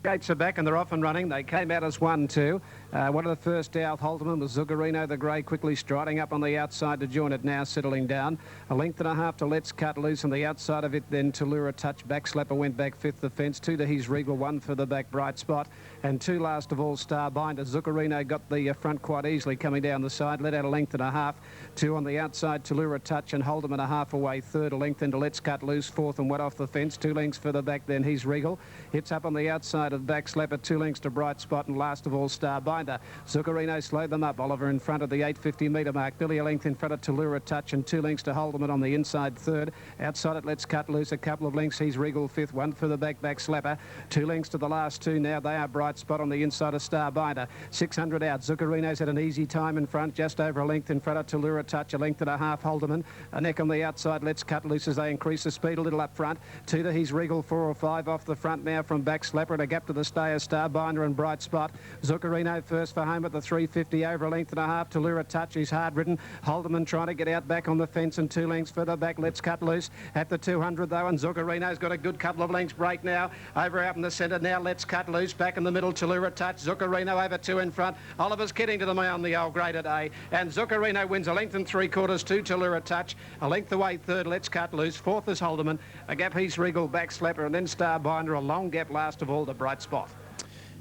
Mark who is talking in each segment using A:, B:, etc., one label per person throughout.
A: Gates are back and they're off and running. They came out as 1-2. One of the first out, Haldeman, was Zuccarino, the grey, quickly striding up on the outside to join it now, settling down. A length and a half to Let's Cut Loose, on the outside of it then Tallura Touch. Back Slapper went back fifth the fence. 2 to His Regal, 1 for the back Bright Spot. And 2 last of all, Starbinder. Zuccarino got the front quite easily coming down the side, let out a length and a half. 2 on the outside, Tallura Touch, and Haldeman a half away. Third, a length into Let's Cut Loose. Fourth and went off the fence. 2 lengths for the back then His Regal. Hits up on the outside of back Slapper. 2 lengths to Bright Spot, and last of all Starbinder. Zuccarino slowed them up. Oliver in front of the 850 metre mark. Billy a length in front of Tallura Touch, and 2 lengths to Haldeman on the inside third. Outside it, Let's Cut Loose. A couple of lengths. He's Regal fifth. 1 for the back Slapper. 2 lengths to the last 2 now. They are Bright Spot on the inside of Starbinder. 600 out. Zuccarino's had an easy time in front. Just over a length in front of Tallura Touch. A length and a half Haldeman. A neck on the outside. Let's Cut Loose as they increase the speed a little up front. 2 to He's Regal. 4 or 5 off the front now from back Slapper, and a gap to the stayer Starbinder and Bright Spot. Zuccarino first for home at the 350, over a length and a half. Tallura Touch is hard ridden. Haldeman trying to get out back on the fence, and 2 lengths further back. Let's Cut Loose at the 200 though, and Zuccarino's got a good couple of lengths break now. Over out in the centre now, Let's Cut Loose back in the middle. Tallura Touch, Zuccarino over 2 in front. Oliver's kidding to the man on the old graded A, and Zuccarino wins a length and 3/4 to Tallura Touch. A length away third, Let's Cut Loose. Fourth is Haldeman. A gap He's Regal, back Slapper, and then Starbinder. A long gap last of all, the Bright Spot.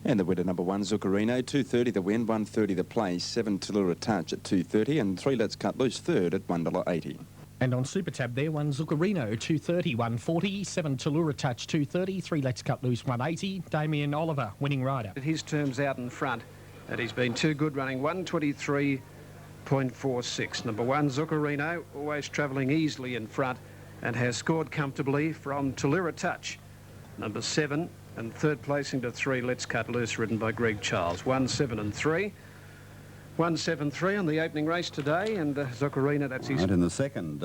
B: And the winner, number 1, Zuccarino, 2.30 the win, 1.30 the play, 7 Tallura Touch at 2.30, and 3 Let's Cut Loose third at $1.80.
C: And on Super Tab there, 1 Zuccarino, 2.30, 1.40, 7 Tallura Touch, 2.30, 3 Let's Cut Loose, 1.80. Damien Oliver, winning rider.
A: His terms out in front, and he's been too good running, 123.46. Number 1, Zuccarino, always travelling easily in front, and has scored comfortably from Tallura Touch. Number 7, and third placing to 3, Let's Cut Loose, ridden by Greg Charles. 1, 7 and 3. 1, 7, 3 on the opening race today, and Zuccarino, that's his...
D: Right in the second.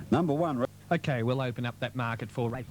D: Number 1.
C: OK, we'll open up that market for race.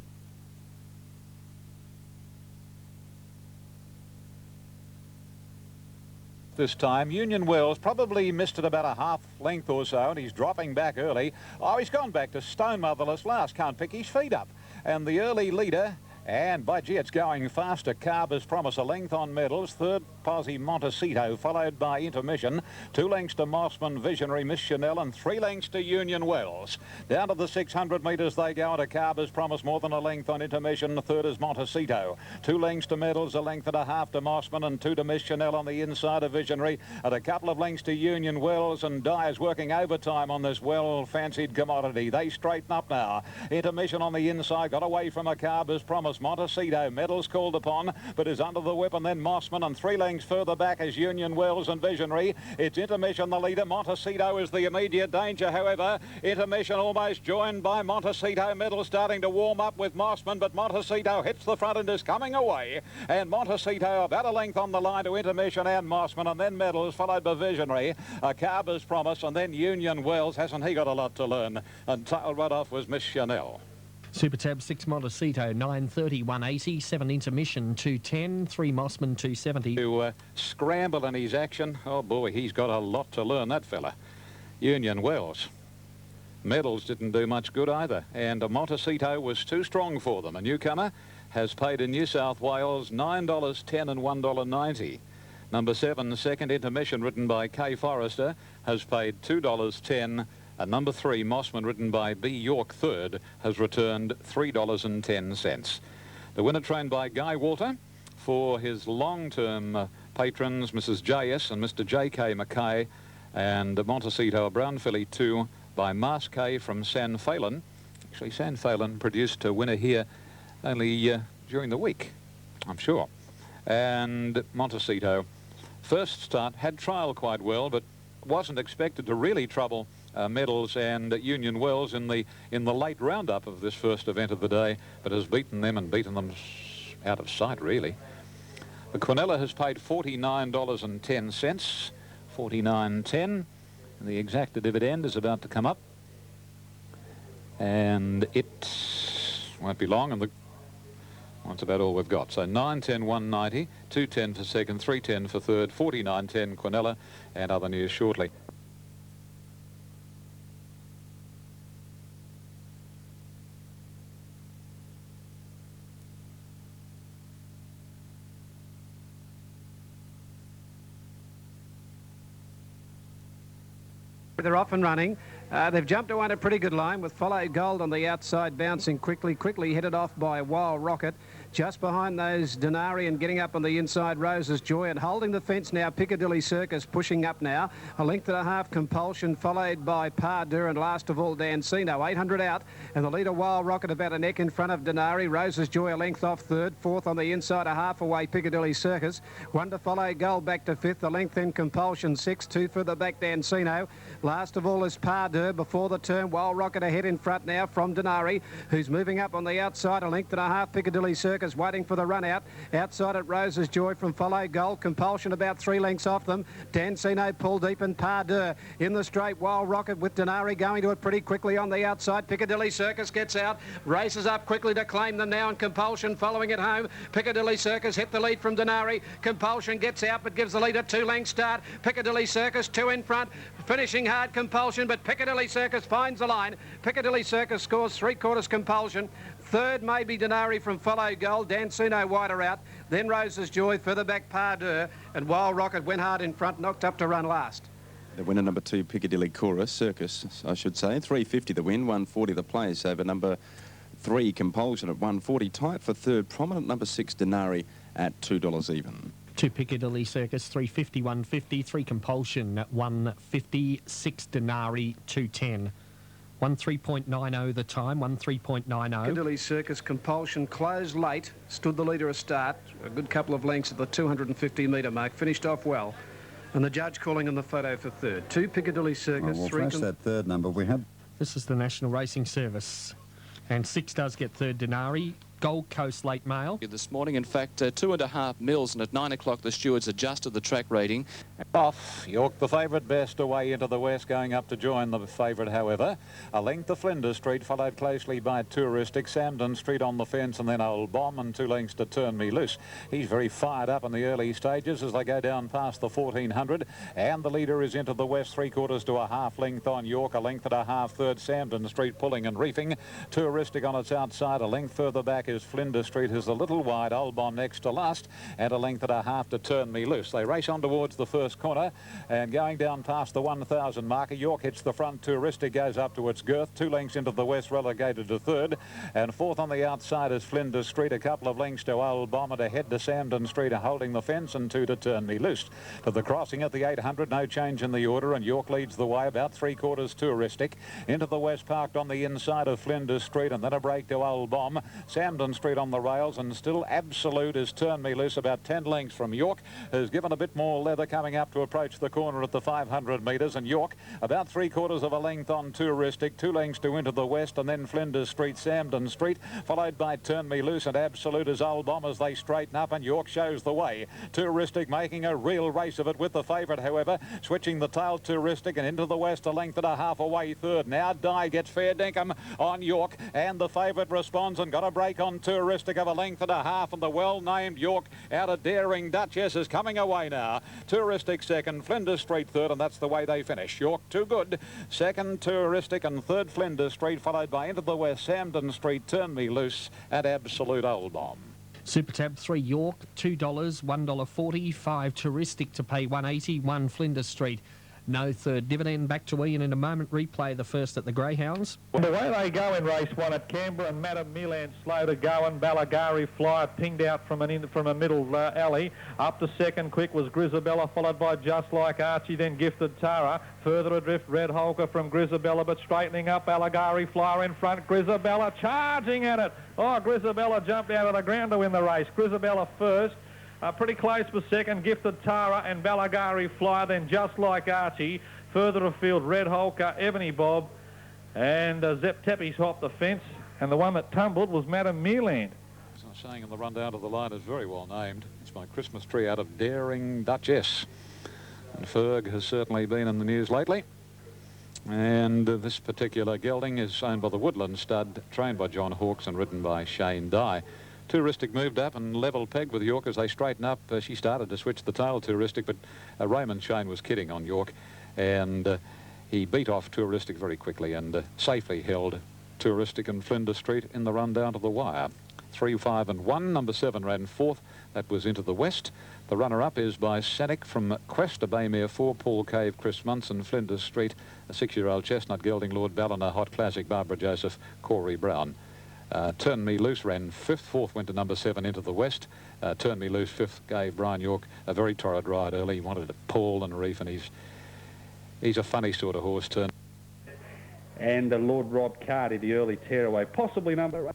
E: This time, Union Wells probably missed it about a half length or so, and he's dropping back early. Oh, he's gone back to stone motherless last. Can't pick his feet up. And the early leader, and by gee, it's going faster. Carver's Promise, a length on medals. Third, Posse Montecito, followed by Intermission. 2 lengths to Mossman, Visionary, Miss Chanel, and 3 lengths to Union Wells. Down to the 600 metres they go to Carver's Promise, more than a length on Intermission. Third is Montecito. 2 lengths to medals, a length and a half to Mossman, and 2 to Miss Chanel on the inside of Visionary. And a couple of lengths to Union Wells, and Dyer's working overtime on this well-fancied commodity. They straighten up now. Intermission on the inside, got away from a Carver's Promise. Montecito, medals called upon, but is under the whip, and then Mossman, and 3 lengths further back is Union Wells and Visionary. It's Intermission the leader. Montecito is the immediate danger, however. Intermission almost joined by Montecito. Medal starting to warm up with Mossman, but Montecito hits the front and is coming away. And Montecito about a length on the line to Intermission and Mossman, and then Medals followed by Visionary. A Carver's Promise, and then Union Wells. Hasn't he got a lot to learn? And tailed right off was Miss Chanel.
C: Super Tab, 6 Montecito, 9.30, 1.80, 7 Intermission, 2.10, 3 Mossman, 2.70.
E: To scramble in his action. Oh boy, he's got a lot to learn, that fella. Union Wells. Medals didn't do much good either, and Montecito was too strong for them. A newcomer has paid in New South Wales $9.10 and $1.90. Number 7, Second Intermission, ridden by Kay Forrester, has paid $2.10. And number 3, Mossman, ridden by B. York third, has returned $3.10. The winner trained by Guy Walter for his long-term patrons, Mrs. J.S. and Mr. J.K. Mackay, and Montecito, a brown filly 2 by Mas K from San Phelan. Actually, San Phelan produced a winner here only during the week, I'm sure. And Montecito, first start, had trial quite well, but wasn't expected to really trouble Medals and Union Wells in the late roundup of this first event of the day, but has beaten them and beaten them out of sight, really. The Quinella has paid $49.10, $49.10, and the exacta dividend is about to come up, and it won't be long, and that's about all we've got. So 9.10, 190, 2.10 for second, 3.10 for third, 49.10 Quinella, and other news shortly.
A: They're off and running. They've jumped away in a pretty good line with Follow Gold on the outside, bouncing quickly headed off by Wild Rocket. Just behind those, Denari, and getting up on the inside, Rose's Joy, and holding the fence now, Piccadilly Circus pushing up now. A length and a half, Compulsion, followed by Pardeur, and last of all, Dancino. 800 out, and the leader, Wild Rocket, about a neck in front of Denari. Rose's Joy a length off third. Fourth on the inside, a half away, Piccadilly Circus. One to Follow Gold back to fifth. A length then Compulsion, sixth. Two further back, Dancino. Last of all is Pardeur before the turn. Wild Rocket ahead in front now from Denari, who's moving up on the outside. A length and a half, Piccadilly Circus waiting for the run out. Outside at Rose's Joy from Follow Gold. Compulsion about 3 lengths off them. Dancino pull deep, and Pardeur in the straight. Wild Rocket with Denari going to it pretty quickly on the outside. Piccadilly Circus gets out, races up quickly to claim them now, and Compulsion following it home. Piccadilly Circus hit the lead from Denari. Compulsion gets out but gives the lead a 2-length start. Piccadilly Circus 2 in front, finishing hard, Compulsion, but Piccadilly Circus finds the line. Piccadilly Circus scores 3/4 Compulsion. Third maybe Denari from Follow Gold. Dancino wider out. Then Rose's Joy, further back Pardeur, and Wild Rocket went hard in front, knocked up to run last.
B: The winner, number 2, Piccadilly Circus, I should say. 350 the win, 140 the place over number 3, Compulsion at 140. Tight for third, prominent number 6, Denari at $2 even.
C: 2 Piccadilly Circus, 350, 150. 3 Compulsion at 150. 6 Denari, 210. 13.90 the time, 13.90.
A: Piccadilly Circus, Compulsion closed late, stood the leader a start, a good couple of lengths at the 250-metre mark, finished off well. And the judge calling on the photo for third. 2 Piccadilly Circus,
D: We'll
A: 3...
D: flash that third number we had.
C: This is the National Racing Service. And 6 does get third, Denari. Gold Coast late mail.
F: This morning, in fact, 2.5 mils, and at 9 o'clock the stewards adjusted the track rating.
E: Off, York the favourite, best away into the west, going up to join the favourite, however. A length of Flinders Street, followed closely by Touristic, Samden Street on the fence, and then Old Bomb, and 2 lengths to Turn Me Loose. He's very fired up in the early stages as they go down past the 1400, and the leader is into the west, 3/4 to a half length on York, a length and a half third, Samden Street pulling and reefing. Touristic on its outside, a length further back is Flinders Street, who's a little wide, Old Bomb next to last, and a length and a half to Turn Me Loose. They race on towards the first corner, and going down past the 1,000 marker, York hits the front. Touristic goes up to its girth, 2 lengths into the west, relegated to third, and fourth on the outside is Flinders Street, a couple of lengths to Old Bomb, and ahead to Samden Street, holding the fence, and 2 to Turn Me Loose. To the crossing at the 800, no change in the order, and York leads the way, about 3/4 Touristic. Into the west, parked on the inside of Flinders Street, and then a break to Old Bomb. Samden Street on the rails, and still Absolute is Turn Me Loose, about 10 lengths from York, who's given a bit more leather coming up to approach the corner at the 500 metres, and York about 3/4 of a length on Touristic, 2 lengths to Into the West, and then Flinders Street, Samden Street, followed by Turn Me Loose and Absolute as Old Bomb as they straighten up, and York shows the way. Touristic making a real race of it with the favourite, however, switching the tail Touristic, and Into the West a length and a half away third. Now Dye gets fair dinkum on York, and the favourite responds and got a break on Touristic of a length and a half, and the well-named York out of Daring Duchess is coming away now. Touristic second, Flinders Street third, and that's the way they finish. York too good, second Touristic, and third Flinders Street, followed by Into the West, Samden Street, Turn Me Loose, and Absolute Old Bomb.
C: Super Tab 3 York, $2, $1.40, 5 Touristic to pay $1.80, 1 Flinders Street. No third dividend. Back to Ian in a moment. Replay the first at the Greyhounds.
G: The way they go in race 1 at Canberra, and Madam Milan slow to go, and Balagari Flyer pinged out from a middle alley. Up to second quick was Grisabella, followed by Just Like Archie, then Gifted Tara. Further adrift, Red Holker from Grisabella, but straightening up, Balagari Flyer in front. Grisabella charging at it. Oh, Grisabella jumped out of the ground to win the race. Grisabella first. Pretty close for second, Gifted Tara and Balagari Fly, then Just Like Archie. Further afield, Red Holker, Ebony Bob, and Zep Teppies hopped the fence, and the one that tumbled was Madam Meerland.
E: As I was saying in the run down to the line, is very well named. It's my Christmas tree out of Daring Duchess. And Ferg has certainly been in the news lately. And this particular gelding is owned by the Woodland Stud, trained by John Hawkes and ridden by Shane Dye. Touristic moved up and level pegged with York as they straighten up. She started to switch the tail, Touristic, but Raymond Shane was kidding on York, and he beat off Touristic very quickly and safely held Touristic and Flinders Street in the run down to the wire. 3, 5 and 1. Number 7 ran fourth. That was Into the West. The runner-up is by Sanic from Quest, a Baymere 4, Paul Cave, Chris Munson, Flinders Street, a 6-year-old chestnut gelding, Lord Ballina, Hot Classic, Barbara Joseph, Corey Brown. Turn Me Loose ran 5th, 4th went to number 7 Into the West. Turn Me Loose 5th gave Brian York a very torrid ride early. He wanted to pull and reef, and he's a funny sort of horse. Turn.
G: And Lord Rob Cardy, the early tearaway, possibly number 8.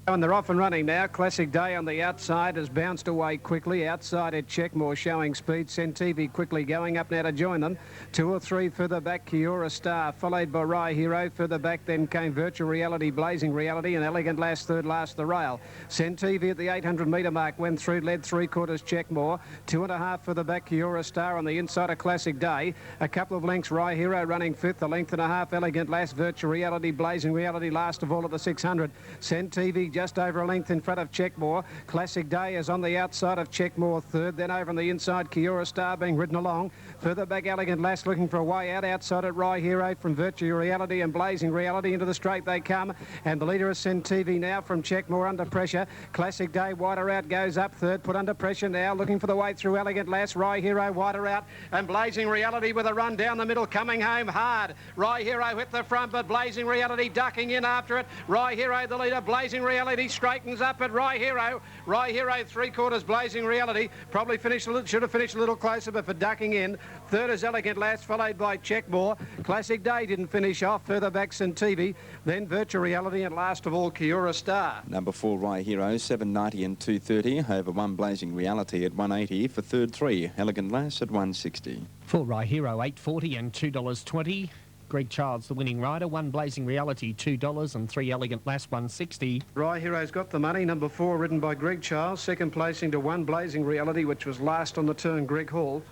A: And they're off and running now. Classic Day on the outside has bounced away quickly. Outside at Checkmore showing speed. Centevi quickly going up now to join them. 2 or 3 further back, Kiora Star, followed by Rye Hero. Further back then came Virtual Reality, Blazing Reality, and Elegant Lass third last the rail. Centevi at the 800-metre mark went through, led 3/4 Checkmore. 2.5 further back, Kiora Star on the inside of Classic Day. A couple of lengths, Rye Hero running 5th. A length and a half, Elegant Lass, Virtual Reality, Blazing Reality last of all at the 600. Centevi just over a length in front of Checkmore. Classic Day is on the outside of Checkmore third. Then over on the inside, Kiora Star being ridden along. Further back, Elegant Lass looking for a way out. Outside at Rye Hero from Virtual Reality and Blazing Reality. Into the straight they come. And the leader is Centevi now from Checkmore under pressure. Classic Day wider out, goes up third. Put under pressure now. Looking for the way through Elegant Lass. Rye Hero wider out. And Blazing Reality with a run down the middle coming home hard. Rye Hero hit the front, but Blazing Reality ducking in after it. Rye Hero the leader. Blazing Reality straightens up at Rye Hero. Rye Hero 3/4 Blazing Reality. Probably should have finished a little closer, but for ducking in. Third is Elegant Lass, followed by Checkmore. Classic Day didn't finish off. Further back Centevi. Then Virtual Reality, and last of all Kiora Star.
B: Number 4 Rye Hero, 790 and 230. Over 1 Blazing Reality at 180. For third 3 Elegant Lass at 160.
C: 4 Rye Hero, 8.40 and $2.20. Greg Childs, the winning rider. 1 Blazing Reality, $2, and 3 Elegant Lass, 160.
A: Rye Hero's got the money. Number 4 ridden by Greg Childs. Second placing to 1 Blazing Reality, which was last on the turn, Greg Hall.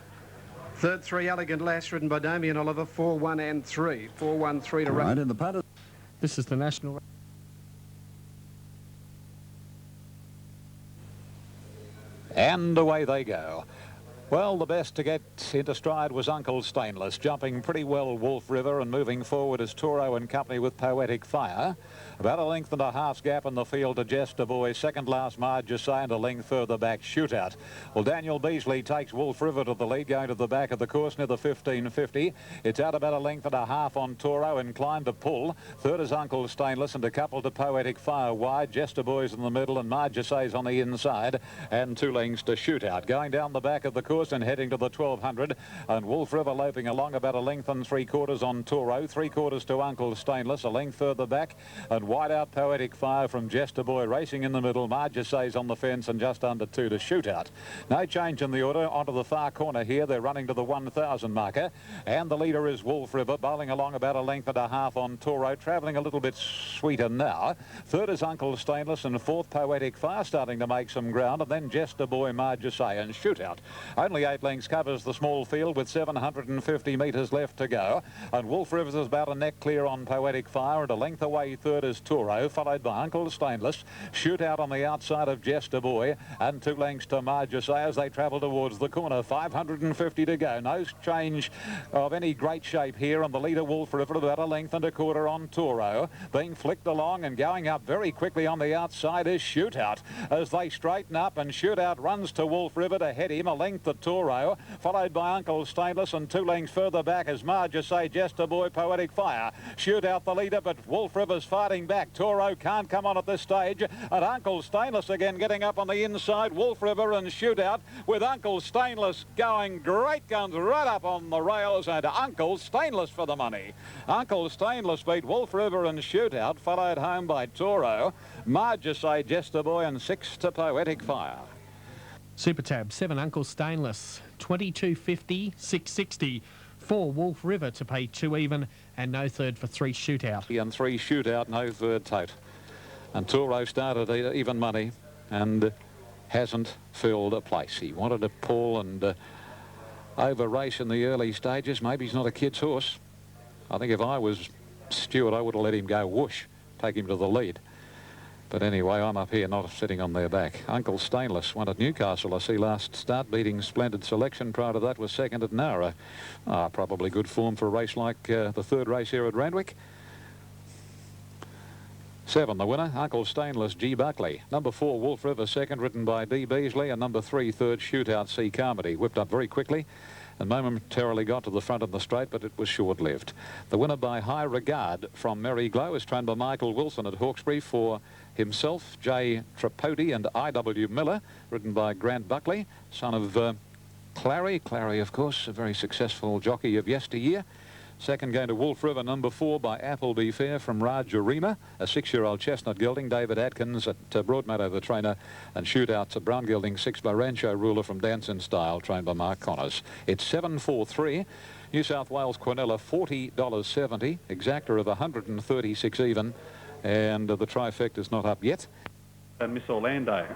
A: Third 3 Elegant Lass ridden by Damien Oliver. 4, 1 and 3. 4, 1, 3 to run.
D: Right in the putter.
C: This is the national.
E: And away they go. Well, the best to get into stride was Uncle Stainless, jumping pretty well Wolf River, and moving forward as Toro and company with Poetic Fire. About a length and a half's gap in the field to Jester Boy. Second last Marjusay, and a length further back Shootout. Well, Daniel Beasley takes Wolf River to the lead, going to the back of the course near the 1550. It's out about a length and a half on Toro, inclined to pull. Third is Uncle Stainless, and a couple to Poetic Fire wide. Jester Boy's in the middle, and Marjusay's on the inside, and 2 lengths to Shootout. Going down the back of the course and heading to the 1200, and Wolf River loping along about a length and 3/4 on Toro. 3/4 to Uncle Stainless, a length further back, and wide out Poetic Fire from Jester Boy racing in the middle. Marjusay's on the fence, and just under 2 to Shootout. No change in the order. Onto the far corner here. They're running to the 1000 marker, and the leader is Wolf River, bowling along about a length and a half on Toro, travelling a little bit sweeter now. Third is Uncle Stainless, and fourth Poetic Fire starting to make some ground, and then Jester Boy, Marjusay and Shootout. Only 8 lengths covers the small field with 750 metres left to go, and Wolf Rivers is about a neck clear on Poetic Fire, and a length away third is Toro, followed by Uncle Stainless. Shootout on the outside of Jester Boy, and 2 lengths to Marjusay as they travel towards the corner. 550 to go. No change of any great shape here, and the leader Wolf River about a length and a quarter on Toro. Being flicked along and going up very quickly on the outside is Shootout as they straighten up, and Shootout runs to Wolf River to head him, a length to Toro, followed by Uncle Stainless, and 2 lengths further back as Marjusay, Jester Boy, Poetic Fire. Shootout the leader, but Wolf River's fighting back. Toro can't come on at this stage, and Uncle Stainless again getting up on the inside. Wolf River and Shootout, with Uncle Stainless going great guns right up on the rails, and Uncle Stainless for the money. Uncle Stainless beat Wolf River and Shootout, followed home by Toro, Marjusay, Jester Boy, and 6 to Poetic Fire.
C: Super Tab, 7 Uncle Stainless, 22.50, 6.60. 4 Wolf River to pay 2 even, and no third for 3 Shootout.
E: And 3 Shootout, no third tote. And Toro started even money and hasn't filled a place. He wanted to pull and over race in the early stages. Maybe he's not a kid's horse. I think if I was Stewart, I would have let him go whoosh, take him to the lead. But anyway, I'm up here, not sitting on their back. Uncle Stainless won at Newcastle, I see, last start, beating Splendid Selection. Prior to that was second at Nara. Probably good form for a race like the third race here at Randwick. 7, the winner, Uncle Stainless, G. Buckley. Number 4, Wolf River, second, ridden by D. Beasley. And number 3, third, Shootout, C. Carmody. Whipped up very quickly and momentarily got to the front of the straight, but it was short-lived. The winner by High Regard from Merry Glow is trained by Michael Wilson at Hawkesbury for himself, J. Tripodi and I.W. Miller, ridden by Grant Buckley, son of Clary. Clary, of course, a very successful jockey of yesteryear. Second going to Wolf River, number 4 by Appleby Fair from Raj Arima, a 6-year-old chestnut gelding. David Atkins at Broadmeadow, the trainer, and Shootouts at Brown Gelding 6 by Rancho Ruler from Dance in Style, trained by Mark Connors. It's 7-4-3. New South Wales Quinella, $40.70. Exactor of 136 even, and the trifecta's not up yet.
G: Miss Orlando.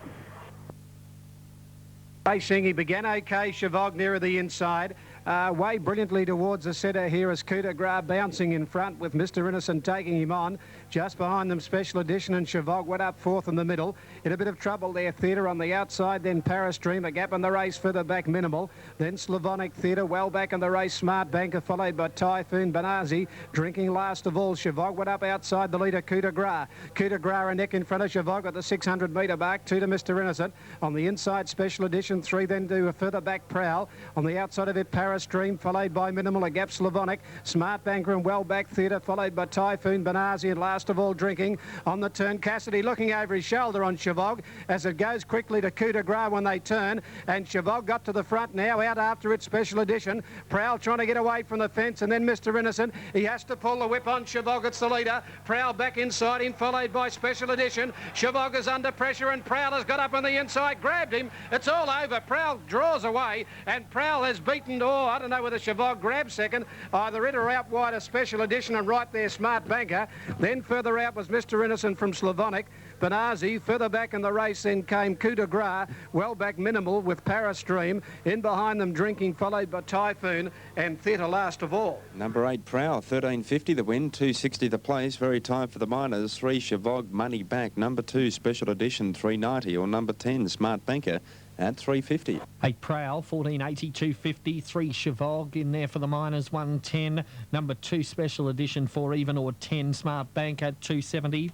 A: Racing, he began okay, Chavog nearer the inside. Way brilliantly towards the centre here as Coup de Grace bouncing in front with Mr. Innocent taking him on. Just behind them, Special Edition and Chavog went up fourth in the middle. In a bit of trouble there, Theatre on the outside, then Paris Dream, a gap in the race, further back Minimal. Then Slavonic Theatre, well back in the race, Smart Banker, followed by Typhoon Banazi. Drinking last of all, Chavog went up outside the leader, Coup de Grace. Coup de Grace a neck in front of Chavog at the 600-metre mark, 2 to Mr. Innocent. On the inside, Special Edition, 3 then to a further back Prowl. On the outside of it, Paris Dream, followed by Minimal, a gap Slavonic. Smart Banker and well back Theatre, followed by Typhoon Banazi, and last of all Drinking. On the turn, Cassidy looking over his shoulder on Chavog as it goes quickly to Coup de Grace when they turn, and Chavog got to the front now, out after its Special Edition. Prowl trying to get away from the fence, and then Mr. Innocent, he has to pull the whip on Chavog, it's the leader. Prowl back inside him, followed by Special Edition. Chavog is under pressure, and Prowl has got up on the inside, grabbed him, it's all over. Prowl draws away, and Prowl has beaten, I don't know whether Chavog grabbed second, either in or out wide a Special Edition, and right there Smart Banker. Then further out was Mr. Innocent from Slavonic. Banazi, further back in the race then came Coup de Grace, well back Minimal with Paris Dream. In behind them Drinking, followed by Typhoon, and Theatre last of all.
B: Number 8, Prowl, $13.50 the win, $2.60 the place. Very tight for the minors. 3, Chavog, money back. Number 2, Special Edition, $3.90, or number 10, Smart Banker, at $3.50.
C: 8 Prowl, $14.80, $2.50. 3 Chavog in there for the minors, $1.10. Number 2 Special Edition, 4 even or 10. Smart Bank at $2.70.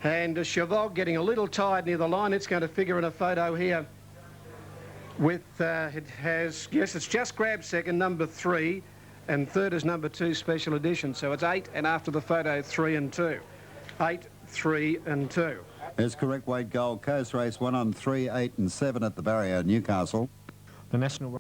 A: And Chavog getting a little tired near the line. It's going to figure in a photo here with, it has, yes, it's just grabbed second, number 3, and third is number 2 Special Edition. So it's 8, and after the photo, 3 and 2. 8, 3 and 2.
D: There's correct weight Gold Coast race 1 on 3, 8 and 7 at the barrier, Newcastle.
C: The National...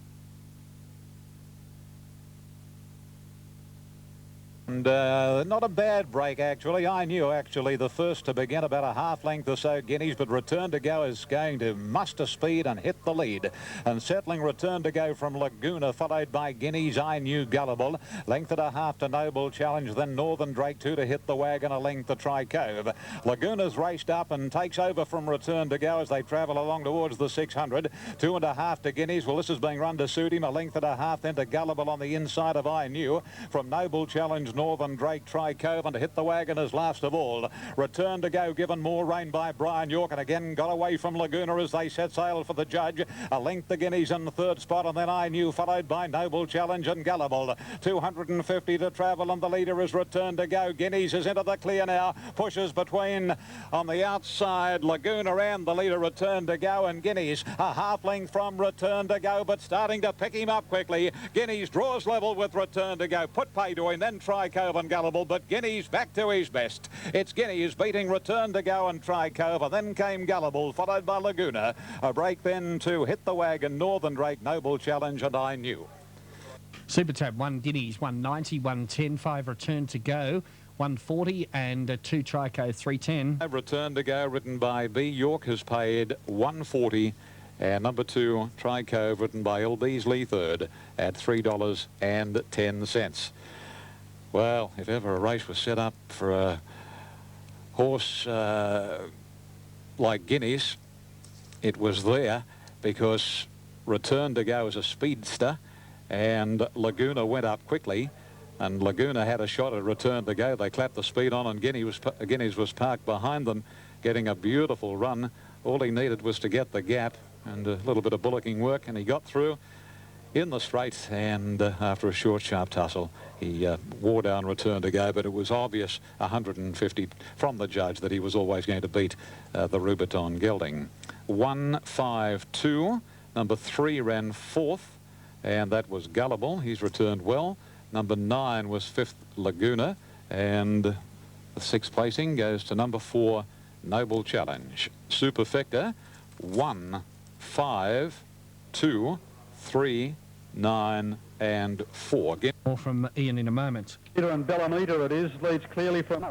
E: And not a bad break, actually. I knew, actually, the first to begin about a half length or so Guineas, but Return to Go is going to muster speed and hit the lead. And settling Return to Go from Laguna, followed by Guineas, I Knew Gullible. Length and a half to Noble Challenge, then Northern Drake 2 to hit the wagon, a length to Tri Cove. Laguna's raced up and takes over from Return to Go as they travel along towards the 600. 2.5 to Guineas. Well, this is being run to suit him. A length and a half then to Gullible on the inside of I Knew. From Noble Challenge, Northern Drake, Tri Cove, and to hit the wagon as last of all. Return to Go given more rain by Brian York, and again got away from Laguna as they set sail for the judge. A length the Guineas in the third spot, and then I Knew, followed by Noble Challenge and Gullible. 250 to travel, and the leader is Return to Go. Guineas is into the clear now, pushes between on the outside Laguna and the leader Return to Go, and Guineas a half length from Return to Go, but starting to pick him up quickly. Guineas draws level with Return to Go, put pay to him, then Tri Cove and Gullible, but Guineas back to his best. It's Guineas beating Return to Go and Tri Cove, and then came Gullible, followed by Laguna. A break then to hit the wagon, Northern Drake, Noble Challenge, and I Knew.
C: Super Tab, 1 Guineas, 190, 110, 5 Return to Go, 140, and 2 Tri Cove, 310.
E: Return to Go, written by B. York, has paid 140. And number 2, Tri Cove, written by L. Beasley, third, at $3.10. Well, if ever a race was set up for a horse like Guineas, it was there, because Return to Go is a speedster, and Laguna went up quickly, and Laguna had a shot at Return to Go. They clapped the speed on, and Guineas was parked behind them, getting a beautiful run. All he needed was to get the gap and a little bit of bullocking work, and he got through. in the straight, and after a short, sharp tussle, he wore down return to go, but it was obvious 150 from the judge that he was always going to beat the Rubiton gelding. 1-5-2. Number 3 ran 4th, and that was Gullible. He's returned well. Number 9 was 5th Laguna, and the 6th placing goes to number 4 Noble Challenge. Superfecta 1, 5, 2, 3, 9 and 4.
C: More from Ian in a moment.
G: Peter and Bellamita it is, leads clearly from...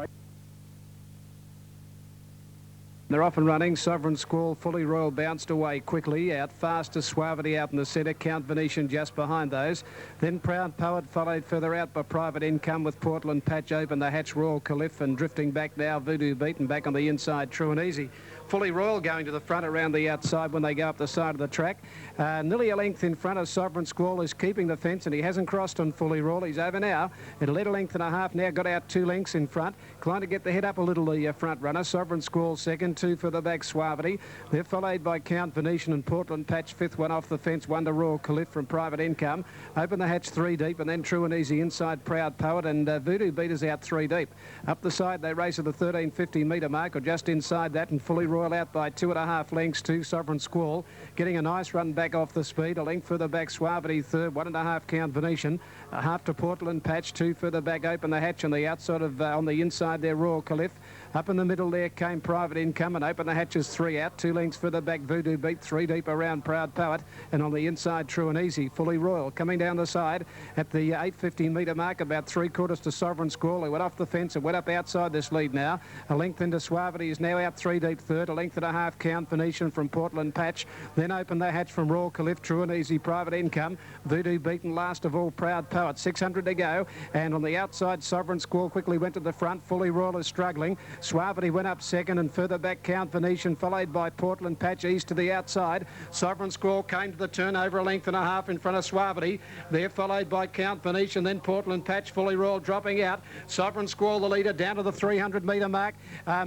A: They're off and running. Sovereign Squall, Fully Royal bounced away quickly. Out fast to Suavity out in the centre. Count Venetian just behind those. Then Proud Poet followed further out by Private Income with Portland Patch open the hatch. Royal Caliph and drifting back now. Voodoo Beaten back on the inside. True and Easy. Fully Royal going to the front around the outside when they go up the side of the track. Nearly a length in front of Sovereign Squall is keeping the fence, and he hasn't crossed on Fully Royal. He's over now. It led a length and a half now, got out 2 lengths in front. Trying to get the head up a little, the front runner. Sovereign Squall second, 2 for the back, Suavity. They're followed by Count Venetian and Portland Patch, 5th one off the fence. Wonder Royal Caliph from Private Income. Open the hatch 3 deep, and then True and Easy inside Proud Poet, and Voodoo Beaters out 3 deep. Up the side they race at the 1350 metre mark, or just inside that, and Fully Royal out by 2.5 lengths to Sovereign Squall, getting a nice run back off the speed. A length further back, Suavity third, 1.5 Count Venetian, a half to Portland Patch, 2 further back. Open the hatch on the outside of on the inside there, Royal Caliph. Up in the middle there came Private Income, and Open the hatches 3 out, 2 lengths further back. Voodoo Beat 3 deep around Proud Poet, and on the inside True and Easy. Fully Royal coming down the side at the 850 metre mark, about 3/4 to Sovereign Squall. He went off the fence and went up outside this lead now. A length into Suavity is now out 3 deep third. A length and a half Count Venetian from Portland Patch. Then Open the hatch from Royal Caliph, True and Easy, Private Income. Voodoo Beaten last of all, Proud Poet. 600 to go, and on the outside Sovereign Squall quickly went to the front. Fully Royal is struggling. Suavity went up second, and further back Count Venetian, followed by Portland Patch east to the outside. Sovereign Squall came to the turn over a length and a half in front of Suavity. They're followed by Count Venetian, then Portland Patch. Fully Royal dropping out. Sovereign Squall the leader down to the 300 metre mark.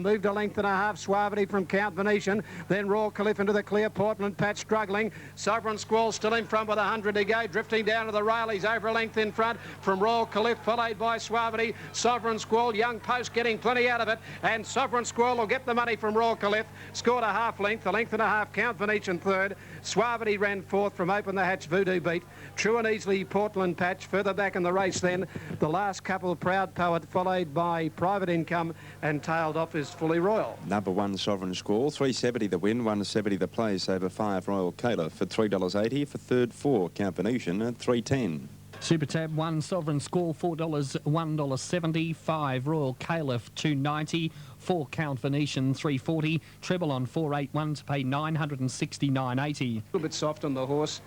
A: Moved a length and a half. Suavity from Count Venetian, then Royal Caliph into the clear. Portland Patch struggling. Sovereign Squall still in front with 100 to go, drifting down to the rail. He's over a length in front from Royal Caliph, followed by Suavity. Sovereign Squall, Young Post getting plenty out of it, and Sovereign Squall will get the money from Royal Caliph. Scored a half length, a length and a half. Count Venetian third. Suavity ran 4th from Open the hatch. Voodoo Beat. True and Easily, Portland Patch. Further back in the race then, the last couple, Proud Poet, followed by Private Income, and tailed off is Fully Royal.
B: Number 1 Sovereign Squall, 370 the win, 170 the place, over 5 Royal Caliph for $3.80. For third 4 Count Venetian at $3.10.
C: Super Tab 1 Sovereign Squall $4, $1.70. 5 Royal Caliph $2.90. 4 Count Venetian $3.40. Treble on 481 to pay $969.80.
A: A little bit soft on the horse,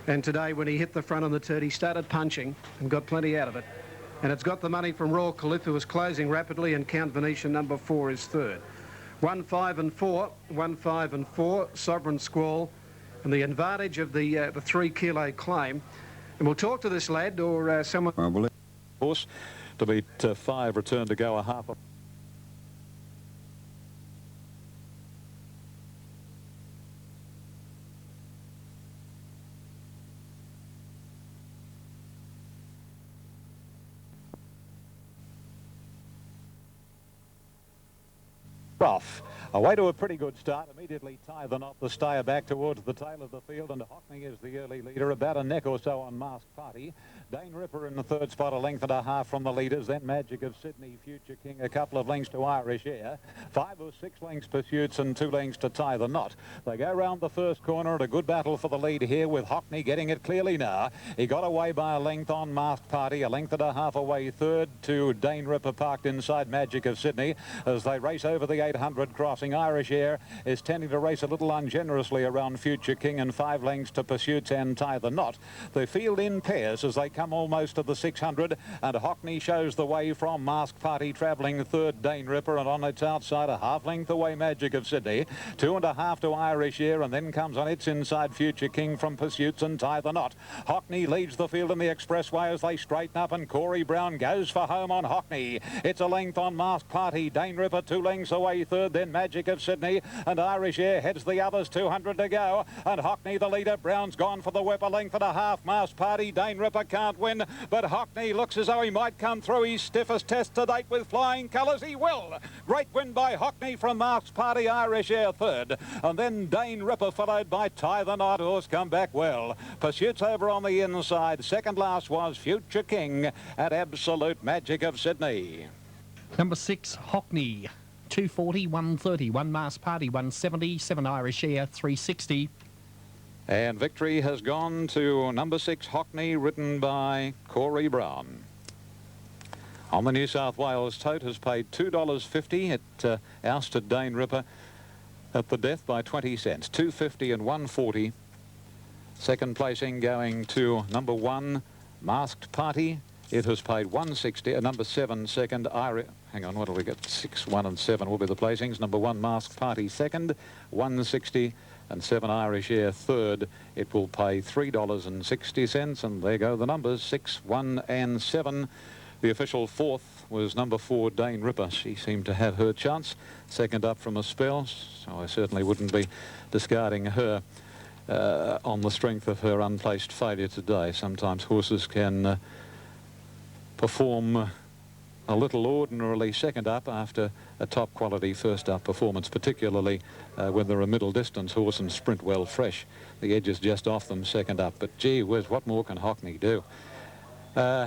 A: and today when he hit the front on the turn he started punching and got plenty out of it, and it's got the money from Royal Caliph, who was closing rapidly, and Count Venetian number 4 is third. 1, 5 and 4. 1, 5 and 4 Sovereign Squall, and the advantage of the 3 kilo claim. And we'll talk to this lad or someone.
E: Horse to beat 5, return to go a half. Off. Away to a pretty good start. Immediately tie the knot. The stayer back towards the tail of the field, and Hockney is the early leader, about a neck or so on Masked Party. Dane Ripper in the third spot, a length and a half from the leaders. Then Magic of Sydney, Future King, a couple of lengths to Irish Air. 5 or 6 lengths Pursuits, and 2 lengths to tie the knot. They go round the first corner at a good battle for the lead here, with Hockney getting it clearly now. He got away by a length on Masked Party, a length and a half away third to Dane Ripper, parked inside Magic of Sydney as they race over the 800 crossing. Irish Air is tending to race a little ungenerously around Future King, and 5 lengths to Pursuits and tie the knot. The field in pairs as they come almost to the 600, and Hockney shows the way from Masked Party, travelling third Dane Ripper, and on its outside a half length away Magic of Sydney. 2.5 to Irish Air, and then comes on its inside Future King from Pursuits and tie the knot. Hockney leads the field in the Expressway as they straighten up, and Corey Brown goes for home on Hockney. It's a length on Masked Party. Dane Ripper 2 lengths away third, then Magic Magic of Sydney, and Irish Air heads the others. 200 to go, and Hockney the leader. Brown's gone for the whip, a length and a half. Masked Party, Dane Ripper can't win, but Hockney looks as though he might come through his stiffest test to date with flying colours. He will. Great win by Hockney from Masked Party, Irish Air third, and then Dane Ripper followed by Tie the Knot. Horse come back well. Pursuits over on the inside. Second last was Future King at Absolute Magic of Sydney.
C: Number 6, Hockney, 240, 130. 1 Masked Party, 170. 7 Irish Air, 360.
E: And victory has gone to number 6, Hockney, ridden by Corey Brown. On the New South Wales tote has paid $2.50. It ousted Dane Ripper at the death by 20 cents. 250 and 140. Second placing going to number 1, Masked Party. It has paid 160. Number 7, second. Hang on, what do we get? 6, 1 and 7 will be the placings. Number 1, Masked Party second, 160. And 7 Irish Air third. It will pay $3.60, and there go the numbers, 6, 1 and 7. The official fourth was number 4, Dane Ripper. She seemed to have her chance. Second up from a spell, so I certainly wouldn't be discarding her on the strength of her unplaced failure today. Sometimes horses can perform a little ordinarily second up after a top quality first up performance, particularly when they're a middle distance horse and sprint well fresh. The edge is just off them second up, but gee whiz, what more can Hockney do?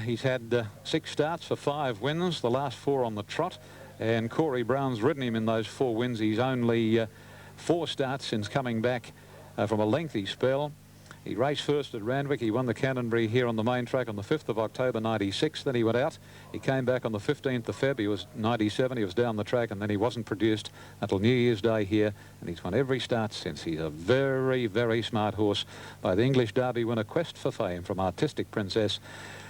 E: He's had 6 starts for 5 wins, the last 4 on the trot, and Corey Brown's ridden him in those 4 wins. He's only 4 starts since coming back from a lengthy spell. He raced first at Randwick. He won the Canterbury here on the main track on the 5th of October 96. Then he went out. He came back on the 15th of Feb. He was 97. He was down the track, and then he wasn't produced until New Year's Day here, and he's won every start since. He's a very, very smart horse by the English Derby winner Quest for Fame from Artistic Princess.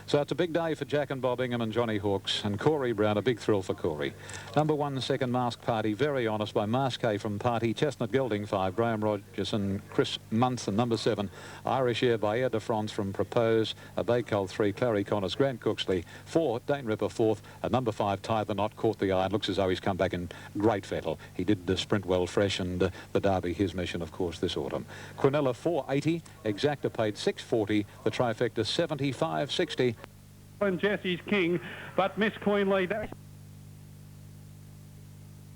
E: So it's a big day for Jack and Bob Ingham and Johnny Hawkes, and Corey Brown, a big thrill for Corey. Number 1, second Masked Party, very honest by Masque from Party. Chestnut Gelding 5, Graham Rogers and Chris Muntz, and number 7, Irish Air by Air de France from Propose, a Bay Coal 3, Clary Connors, Grant Cooksley 4, Dane Ripper 4th, and number 5, Tie the Knot, caught the eye and looks as though he's come back in great fettle. He did sprint well fresh, and the Derby his mission, of course, this autumn. Quinella 480, Exacta paid 640, the trifecta 75.60.
H: And Jesse's King, but Miss Queenly.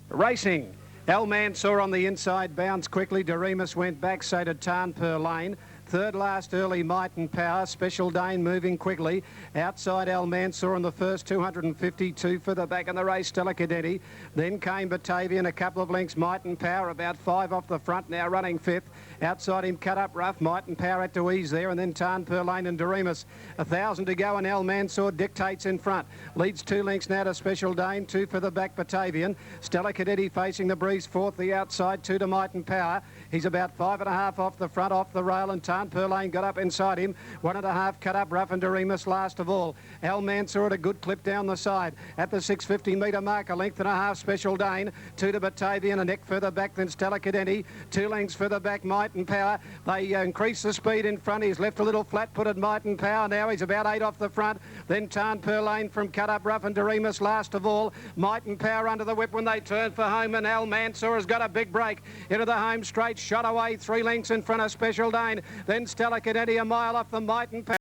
A: Racing. El Mansour on the inside, bounced quickly. Doremus went back, so did Tarn Per Lane. Third last, Early Might and Power. Special Dane moving quickly. Outside El Mansour on the first, 252 for the back in the race, Stella Cadenti. Then came Batavian, a couple of lengths, Might and Power, about 5 off the front, now running 5th. Outside him, Cut Up Rough, Might and Power had to ease there, and then Tarn Per Lane and Doremus. 1,000 to go, and El Mansour dictates in front. Leads 2 lengths now to Special Dane, 2 for the back, Batavian. Stella Cadenti facing the breeze, 4th, the outside, 2 to Might and Power. He's about 5.5 off the front, off the rail, and Tarn Per Lane got up inside him. 1.5, Cut Up Rough and Doremus last of all. El Mansour at a good clip down the side. At the 650-metre mark, a length and a half, Special Dane. 2 to Batavian, a neck further back than Stella Cadenti. 2 lengths further back, Might and Power. They increase the speed in front. He's left a little flat-footed, Might and Power. Now he's about 8 off the front. Then Tarn Per Lane from Cut Up Rough and Doremus last of all. Might and Power under the whip when they turn for home, and El Mansour has got a big break into the home straight, shot away 3 lengths in front of Special Dane. Then Stella Cadenti a mile off the Might and Power.